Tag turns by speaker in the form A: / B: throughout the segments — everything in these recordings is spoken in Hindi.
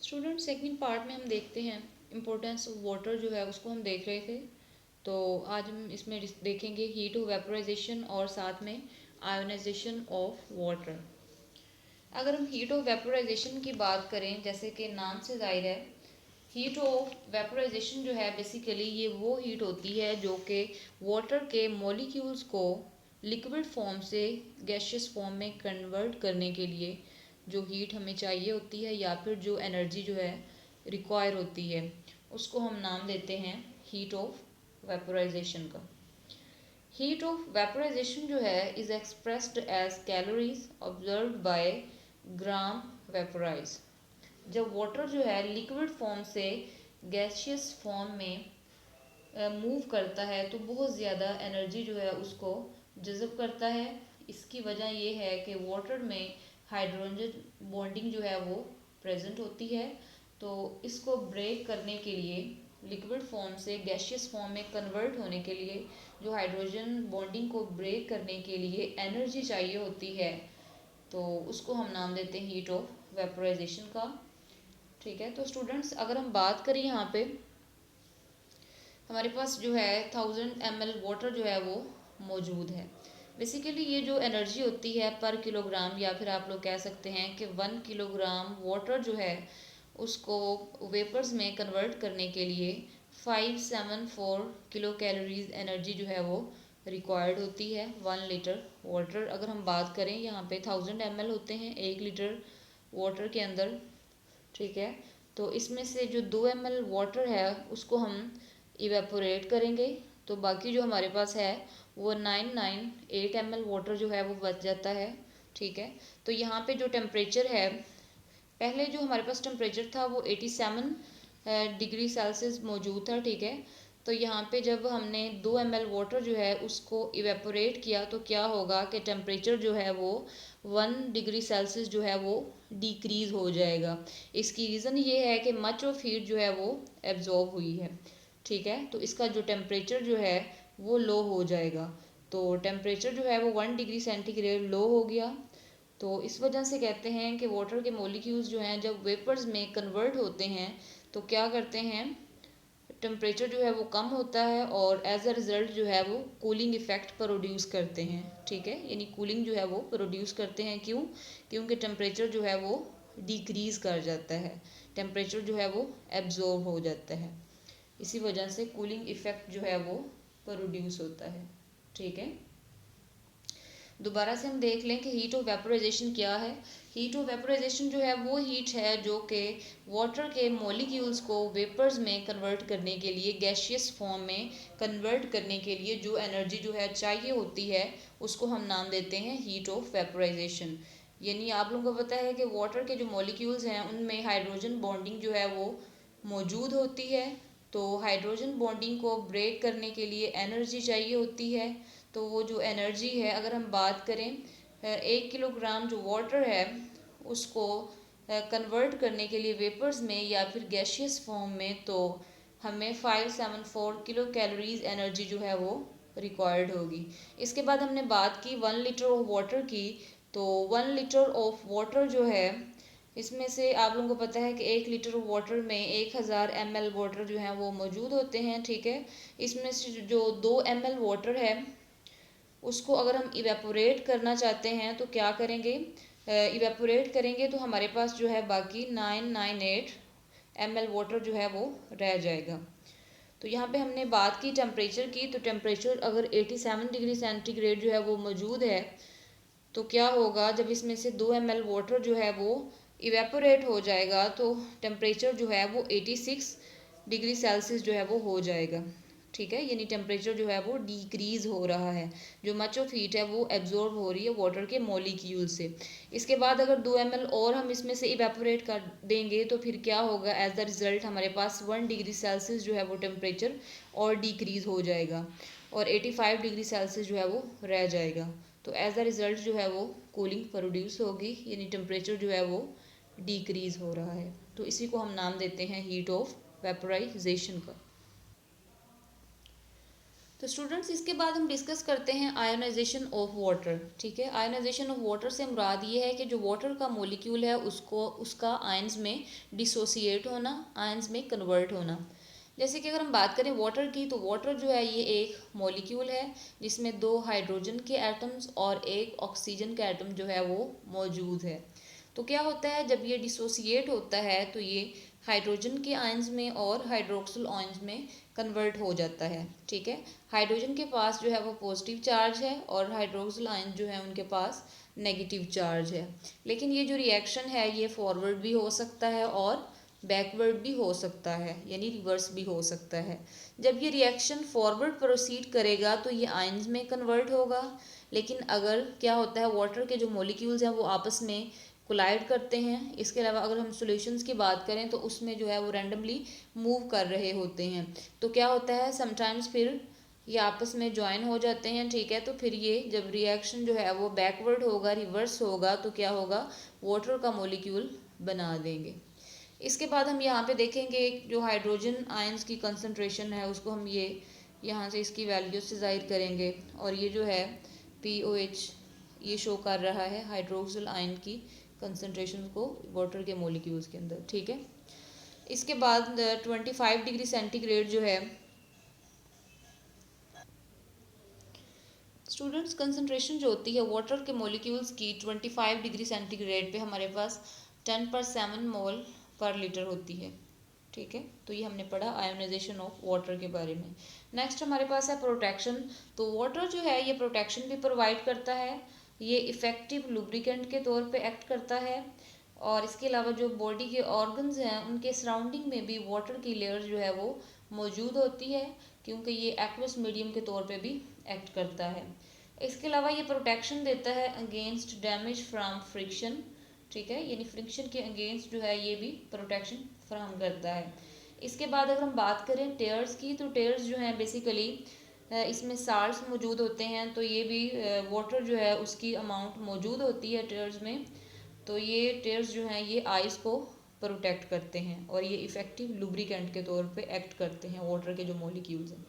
A: स्टूडेंट सेकंड पार्ट में हम देखते हैं इम्पोर्टेंस ऑफ वाटर जो है उसको हम देख रहे थे। तो आज हम इसमें देखेंगे हीट ऑफ वेपोराइजेशन और साथ में आयोनाइजेशन ऑफ वाटर। अगर हम हीट ऑफ वेपोराइजेशन की बात करें, जैसे कि नाम से जाहिर है, हीट ऑफ वेपोराइजेशन जो है बेसिकली ये वो हीट होती है जो कि वाटर के मॉलिक्यूल्स को लिक्विड फॉर्म से गैशियस फॉर्म में कन्वर्ट करने के लिए जो हीट हमें चाहिए होती है या फिर जो एनर्जी जो है रिक्वायर होती है, उसको हम नाम देते हैं हीट ऑफ वेपोराइजेशन का। हीट ऑफ वेपोराइजेशन जो है is expressed as calories observed by gram vaporise. जब वाटर जो है लिक्विड फॉर्म से गैसियस फॉर्म में मूव करता है तो बहुत ज़्यादा एनर्जी जो है उसको जज़ब करता है। इसकी वजह ये है कि वाटर में हाइड्रोजन बॉन्डिंग जो है वो प्रेजेंट होती है। तो इसको ब्रेक करने के लिए, लिक्विड फॉर्म से गैसियस फॉर्म में कन्वर्ट होने के लिए, जो हाइड्रोजन बॉन्डिंग को ब्रेक करने के लिए एनर्जी चाहिए होती है, तो उसको हम नाम देते हैं हीट ऑफ वेपोराइजेशन का। ठीक है, तो स्टूडेंट्स अगर हम बात करें यहाँ पे, हमारे पास जो है 1000 ml वाटर जो है वो मौजूद है। बेसिकली ये जो एनर्जी होती है पर किलोग्राम, या फिर आप लोग कह सकते हैं कि 1 किलोग्राम वाटर जो है उसको वेपर्स में कन्वर्ट करने के लिए 574 किलो कैलोरीज एनर्जी जो है वो रिक्वायर्ड होती है 1 लीटर वाटर। अगर हम बात करें, यहाँ पे 1000 ml होते हैं 1 लीटर वाटर के अंदर। ठीक है, तो इसमें से जो 2 ml वाटर है उसको हम इवेपोरेट करेंगे, तो बाकी जो हमारे पास है वो 998 ml वाटर जो है वो बच जाता है। ठीक है, तो यहाँ पे जो टेम्परेचर है, पहले जो हमारे पास टेम्परेचर था वो 87 डिग्री सेल्सियस मौजूद था। ठीक है, तो यहाँ पे जब हमने 2 ml वाटर जो है उसको इवेपोरेट किया तो क्या होगा कि टेम्परेचर जो है वो 1 डिग्री सेल्सियस जो है वो डिक्रीज़ हो जाएगा। इसकी रीज़न ये है कि मच ऑफ हीट जो है वो एब्जॉर्ब हुई है। ठीक है, तो इसका जो टेम्परेचर जो है वो लो हो जाएगा। तो टेम्परेचर जो है वो 1 डिग्री सेंटीग्रेड लो हो गया। तो इस वजह से कहते हैं कि वाटर के मॉलिक्यूल्स जो हैं जब वेपर्स में कन्वर्ट होते हैं तो क्या करते हैं, टेम्परेचर जो है वो कम होता है और एज अ रिज़ल्ट जो है वो कूलिंग इफ़ेक्ट प्रोड्यूस करते हैं। ठीक है, यानी कूलिंग जो है वो प्रोड्यूस करते हैं। क्यों? क्योंकि टेम्परेचर जो है वो डिक्रीज़ कर जाता है, टेम्परेचर जो है वो एब्जॉर्ब हो जाता है। इसी वजह से कूलिंग इफ़ेक्ट जो है वो प्रोड्यूस होता है। ठीक है, दोबारा से हम देख लें कि हीट ऑफ वेपोराइजेशन क्या है। हीट ऑफ वेपोराइजेशन जो है वो हीट है जो कि वाटर के मॉलिक्यूल्स को वेपर्स में कन्वर्ट करने के लिए, गैशियस फॉर्म में कन्वर्ट करने के लिए जो एनर्जी जो है चाहिए होती है, उसको हम नाम देते हैं हीट ऑफ वेपोराइजेशन। यानी आप लोगों को पता है कि वाटर के जो मॉलिक्यूल्स हैं उनमें हाइड्रोजन बॉन्डिंग जो है वो मौजूद होती है। तो हाइड्रोजन बॉन्डिंग को ब्रेक करने के लिए एनर्जी चाहिए होती है। तो वो जो एनर्जी है, अगर हम बात करें 1 किलोग्राम जो वाटर है उसको कन्वर्ट करने के लिए वेपर्स में या फिर गैशियस फॉर्म में, तो हमें 574 किलो कैलोरीज एनर्जी जो है वो रिक्वायर्ड होगी। इसके बाद हमने बात की 1 लीटर ऑफ वाटर की। तो 1 लीटर ऑफ वाटर जो है, इसमें से आप लोगों को पता है कि 1 लीटर वाटर में 1000 ml वाटर जो है वो मौजूद होते हैं। ठीक है, इसमें से जो 2 ml वाटर है उसको अगर हम इवेपोरेट करना चाहते हैं तो क्या करेंगे, इवेपोरेट करेंगे तो हमारे पास जो है बाकी 998 ml वाटर जो है वो रह जाएगा। तो यहाँ पे हमने बात की टेम्परेचर की, तो टेम्परेचर अगर 87 डिग्री सेंटीग्रेड जो है वो मौजूद है तो क्या होगा, जब इसमें से 2 ml वाटर जो है वो इवेपोरेट हो जाएगा तो टेम्परेचर जो है वो 86 डिग्री सेल्सियस जो है वो हो जाएगा। ठीक है, यानी टेम्परेचर जो है वो डिक्रीज़ हो रहा है, जो मच ऑफ हीट है वो एब्जॉर्ब हो रही है वाटर के मॉलिक्यूल से। इसके बाद अगर 2 ml और हम इसमें से इवेपोरेट कर देंगे तो फिर क्या होगा, एज द रिज़ल्ट हमारे पास 1 डिग्री सेल्सियस जो है वो टेम्परेचर और डिक्रीज़ हो जाएगा और 85 डिग्री सेल्सियस जो है वो रह जाएगा। तो एज अ रिज़ल्ट जो है वो कूलिंग प्रोड्यूस होगी, यानी टेम्परेचर जो है वो डिक्रीज़ हो रहा है। तो इसी को हम नाम देते हैं हीट ऑफ वेपोराइजेशन का। तो स्टूडेंट्स इसके बाद हम डिस्कस करते हैं आयोनाइजेशन ऑफ वाटर। ठीक है, आयोनाइजेशन ऑफ वाटर से मुराद ये है कि जो वाटर का मॉलिक्यूल है उसको उसका आयंस में डिसोसिएट होना, आयंस में कन्वर्ट होना। जैसे कि अगर हम बात करें वाटर की, तो वाटर जो है ये एक मॉलिक्यूल है जिसमें 2 हाइड्रोजन के एटम्स और 1 ऑक्सीजन का एटम जो है वो मौजूद है। तो क्या होता है, जब ये डिसोसिएट होता है तो ये हाइड्रोजन के आयंस में और हाइड्रोक्सिल आयंस में कन्वर्ट हो जाता है। ठीक है, हाइड्रोजन के पास जो है वो पॉजिटिव चार्ज है और हाइड्रोक्सिल आयन जो है उनके पास नेगेटिव चार्ज है। लेकिन ये जो रिएक्शन है ये फॉरवर्ड भी हो सकता है और बैकवर्ड भी हो सकता है, यानी रिवर्स भी हो सकता है। जब ये रिएक्शन फॉरवर्ड प्रोसीड करेगा तो ये आयंस में कन्वर्ट होगा। लेकिन अगर क्या होता है, वाटर के जो मॉलिक्यूल्स हैं वो आपस में कोलाइड करते हैं। इसके अलावा अगर हम सॉल्यूशंस की बात करें तो उसमें जो है वो रैंडमली मूव कर रहे होते हैं। तो क्या होता है, समटाइम्स फिर ये आपस में ज्वाइन हो जाते हैं। ठीक है, तो फिर ये जब रिएक्शन जो है वो बैकवर्ड होगा, रिवर्स होगा, तो क्या होगा, वाटर का मॉलिक्यूल बना देंगे। इसके बाद हम यहाँ पे देखेंगे जो हाइड्रोजन आयंस की कंसंट्रेशन है उसको हम ये यहाँ से इसकी वैल्यू से जाहिर करेंगे। और ये जो है POH ये शो कर रहा है हाइड्रोक्सिल आयन की कंसंट्रेशन को वाटर के मॉलिक्यूल्स के अंदर। ठीक है, इसके बाद 25 डिग्री सेंटीग्रेड जो है स्टूडेंट्स, कंसंट्रेशन जो होती है वाटर के मॉलिक्यूल्स की 25 डिग्री सेंटीग्रेड पे हमारे पास 10/7 मोल पर लीटर होती है। ठीक है, तो ये हमने पढ़ा आयोनाइजेशन ऑफ वाटर के बारे में। नेक्स्ट हमारे पास है प्रोटेक्शन। तो वाटर जो है ये प्रोटेक्शन भी प्रोवाइड करता है, ये इफ़ेक्टिव लुब्रिकेंट के तौर पे एक्ट करता है। और इसके अलावा जो बॉडी के ऑर्गन्स हैं उनके सराउंडिंग में भी वाटर की लेयर जो है वो मौजूद होती है, क्योंकि ये एक्वस मीडियम के तौर पे भी एक्ट करता है। इसके अलावा ये प्रोटेक्शन देता है अगेंस्ट डैमेज फ्रॉम फ्रिक्शन। ठीक है, यानी फ्रिक्शन के अगेंस्ट जो है ये भी प्रोटेक्शन फराहम करता है। इसके बाद अगर हम बात करें टेयर्स की, तो टेयर्स जो हैं बेसिकली इसमें साल्ट्स मौजूद होते हैं, तो ये भी वाटर जो है उसकी अमाउंट मौजूद होती है टेयर्स में। तो ये टेयर्स जो हैं ये आइस को प्रोटेक्ट करते हैं और ये इफ़ेक्टिव लुब्रिकेंट के तौर पे एक्ट करते हैं वाटर के जो मॉलिक्यूल्स हैं।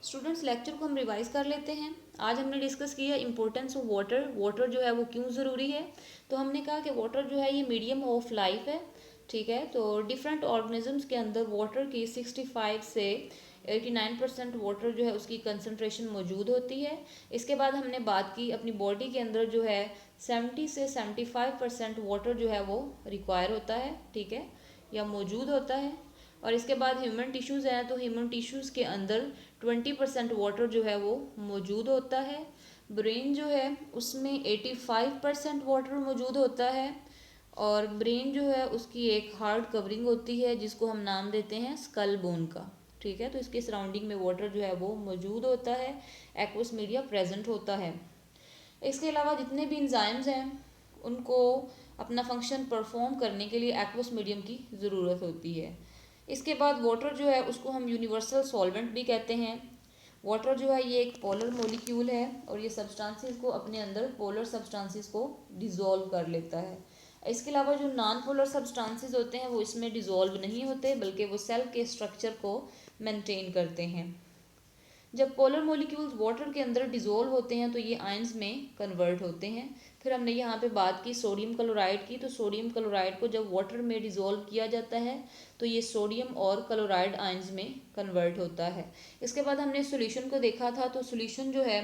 A: स्टूडेंट्स, लेक्चर को हम रिवाइज कर लेते हैं। आज हमने डिस्कस किया इंपॉर्टेंस ऑफ वाटर, वाटर जो है वो क्यों ज़रूरी है। तो हमने कहा कि वाटर जो है ये मीडियम ऑफ लाइफ है। ठीक है, तो डिफरेंट ऑर्गेनिजम्स के अंदर वाटर की 65 से 89% वाटर जो है उसकी कंसंट्रेशन मौजूद होती है। इसके बाद हमने बात की अपनी बॉडी के अंदर जो है 70 से 75% वाटर जो है वो रिक्वायर होता है। ठीक है, या मौजूद होता है। और इसके बाद ह्यूमन टिश्यूज़ हैं, तो ह्यूमन टिश्यूज़ के अंदर 20% वाटर जो है वो मौजूद होता है। ब्रेन जो है उसमें 85% वाटर मौजूद होता है। और ब्रेन जो है उसकी एक हार्ड कवरिंग होती है जिसको हम नाम देते हैं स्कल बोन का। ठीक है, तो इसके सराउंडिंग में वाटर जो है वो मौजूद होता है, एक्वस मीडिया प्रेजेंट होता है। इसके अलावा जितने भी इंजाइम्स हैं उनको अपना फंक्शन परफॉर्म करने के लिए एक्वस मीडियम की ज़रूरत होती है। इसके बाद वाटर जो है उसको हम यूनिवर्सल सॉल्वेंट भी कहते हैं। वाटर जो है ये एक पोलर मॉलिक्यूल है और ये सब्सटेंसेस को अपने अंदर पोलर सब्सटेंसेस को डिज़ोल्व कर लेता है। इसके अलावा जो नॉन पोलर सब्सटेंसेस होते हैं वो इसमें डिज़ोल्व नहीं होते, बल्कि वो सेल के स्ट्रक्चर को मेंटेन करते हैं। जब पोलर मॉलिक्यूल्स वाटर के अंदर डिज़ोल्व होते हैं तो ये आयंस में कन्वर्ट होते हैं। फिर हमने यहाँ पे बात की सोडियम क्लोराइड की, तो सोडियम क्लोराइड को जब वाटर में डिज़ोल्व किया जाता है तो ये सोडियम और क्लोराइड आयंस में कन्वर्ट होता है। इसके बाद हमने सॉल्यूशन को देखा था, तो सॉल्यूशन जो है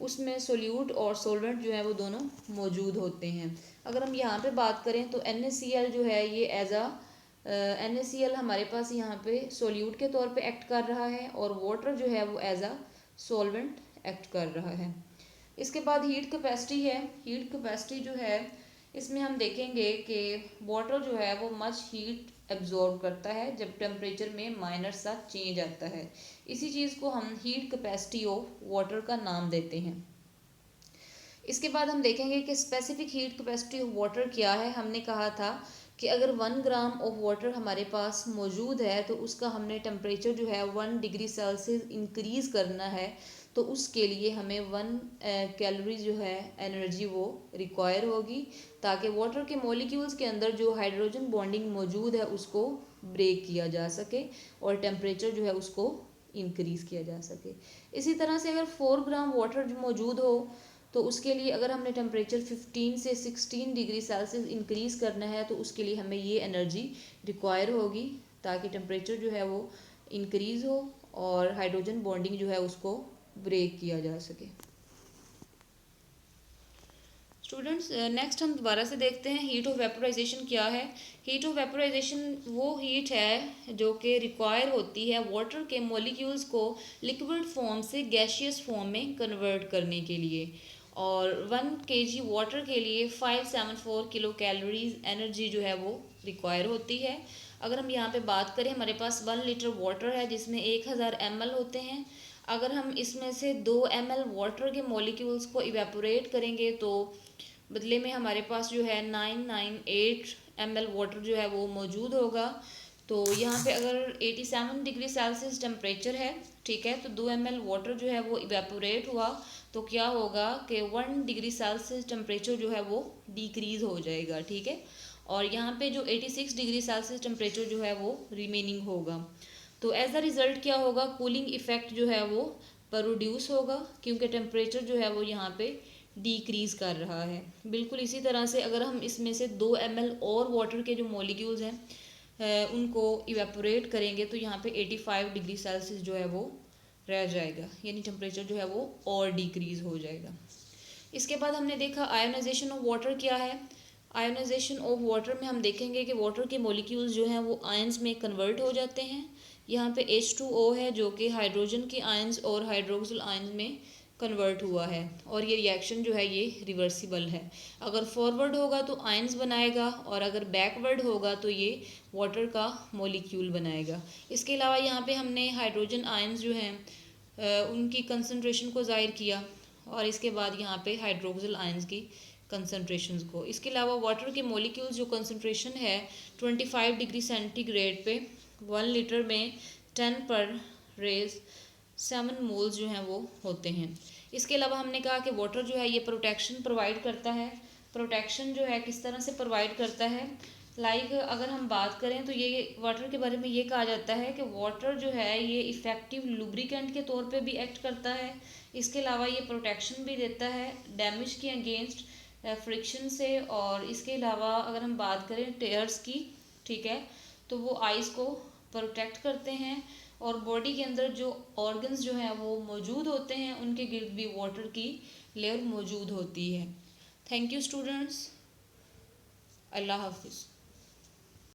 A: उसमें सोल्यूट और सोलवेंट जो है वो दोनों मौजूद होते हैं। अगर हम यहाँ पे बात करें तो NaCl जो है ये एज अ NaCl हमारे पास यहाँ पे सोल्यूट के तौर पे एक्ट कर रहा है और वाटर जो है वो एज अ सॉल्वेंट एक्ट कर रहा है। इसके बाद हीट कैपेसिटी है। हीट कैपेसिटी जो है इसमें हम देखेंगे कि वाटर जो है वो मच हीट एब्जॉर्ब करता है जब टेम्परेचर में माइनर सा चेंज आता है। इसी चीज़ को हम हीट कैपेसिटी ऑफ वाटर का नाम देते हैं। इसके बाद हम देखेंगे कि specific heat capacity of water क्या है। हमने कहा था कि अगर 1 ग्राम ऑफ वाटर हमारे पास मौजूद है तो उसका हमने टेम्परेचर जो है 1 डिग्री सेल्सियस इंक्रीज़ करना है तो उसके लिए हमें 1 कैलोरी जो है एनर्जी वो रिक्वायर होगी, ताकि वाटर के मॉलिक्यूल्स के अंदर जो हाइड्रोजन बॉन्डिंग मौजूद है उसको ब्रेक किया जा सके और टेम्परेचर जो है उसको इंक्रीज़ किया जा सके। इसी तरह से अगर 4 ग्राम वाटर मौजूद हो तो उसके लिए अगर हमने टेम्परेचर 15 से 16 डिग्री सेल्सियस इंक्रीज़ करना है तो उसके लिए हमें ये एनर्जी रिक्वायर होगी, ताकि टेम्परेचर जो है वो इंक्रीज़ हो और हाइड्रोजन बॉन्डिंग जो है उसको ब्रेक किया जा सके। स्टूडेंट्स नेक्स्ट हम दोबारा से देखते हैं हीट ऑफ वेपोराइजेशन क्या है। हीट ऑफ वेपोराइजेशन वो हीट है जो कि रिक्वायर होती है वाटर के मॉलिक्यूल्स को लिक्विड फॉर्म से गैशियस फॉर्म में कन्वर्ट करने के लिए, और 1 kg वाटर के लिए 574 किलो कैलोरीज एनर्जी जो है वो रिक्वायर होती है। अगर हम यहाँ पे बात करें, हमारे पास 1 लीटर वाटर है जिसमें 1000 ml होते हैं। अगर हम इसमें से 2 ml वाटर के मॉलिक्यूल्स को इवेपोरेट करेंगे तो बदले में हमारे पास जो है 998 ml वाटर जो है वो मौजूद होगा। तो यहाँ पे अगर 87 डिग्री सेल्सियस टेम्परेचर है, ठीक है, तो 2 ml वाटर जो है वो इवेपोरेट हुआ तो क्या होगा कि 1 डिग्री सेल्सियस टेम्परेचर जो है वो डिक्रीज़ हो जाएगा, ठीक है। और यहाँ पे जो 86 डिग्री सेल्सियस टेम्परेचर जो है वो रिमेनिंग होगा। तो एज अ रिज़ल्ट क्या होगा, कूलिंग इफ़ेक्ट जो है वो प्रोड्यूस होगा, क्योंकि टेम्परेचर जो है वो यहाँ पे डिक्रीज़ कर रहा है। बिल्कुल इसी तरह से अगर हम इसमें से 2 ml और वाटर के जो मॉलिक्यूल्स हैं उनको इवेपोरेट करेंगे तो यहाँ पे 85 डिग्री सेल्सियस जो है वो रह जाएगा, यानी टेम्परेचर जो है वो और डिक्रीज़ हो जाएगा। इसके बाद हमने देखा आयोनाइजेशन ऑफ वाटर क्या है। आयोनाइजेशन ऑफ वाटर में हम देखेंगे कि वाटर के मॉलिक्यूल्स जो हैं वो आयंस में कन्वर्ट हो जाते हैं। यहाँ पे H2O है जो कि हाइड्रोजन के आयंस और हाइड्रोक्सिल आयंस में कन्वर्ट हुआ है, और ये रिएक्शन जो है ये रिवर्सिबल है। अगर फॉरवर्ड होगा तो आयंस बनाएगा और अगर बैकवर्ड होगा तो ये वाटर का मॉलिक्यूल बनाएगा। इसके अलावा यहाँ पे हमने हाइड्रोजन आयंस जो हैं उनकी कंसनट्रेशन को ज़ाहिर किया, और इसके बाद यहाँ पे हाइड्रोक्सिल आयंस की कंसनट्रेशंस को। इसके अलावा वाटर के मॉलिक्यूल्स जो कंसनट्रेशन है 25 डिग्री सेंटीग्रेड पे 1 लीटर में 10 पर रेज 7 मोल्स जो हैं वो होते हैं। इसके अलावा हमने कहा कि वाटर जो है ये प्रोटेक्शन प्रोवाइड करता है। प्रोटेक्शन जो है किस तरह से प्रोवाइड करता है, अगर हम बात करें तो ये वाटर के बारे में ये कहा जाता है कि वाटर जो है ये इफ़ेक्टिव लुब्रिकेंट के तौर पे भी एक्ट करता है। इसके अलावा ये प्रोटेक्शन भी देता है डैमेज के अगेंस्ट फ्रिक्शन से, और इसके अलावा अगर हम बात करें टेयर्स की, ठीक है, तो वो आइस को प्रोटेक्ट करते हैं, और बॉडी के अंदर जो ऑर्गन्स जो हैं वो मौजूद होते हैं उनके गिर्द भी वाटर की लेयर मौजूद होती है। थैंक यू स्टूडेंट्स, अल्लाह हाफिज़।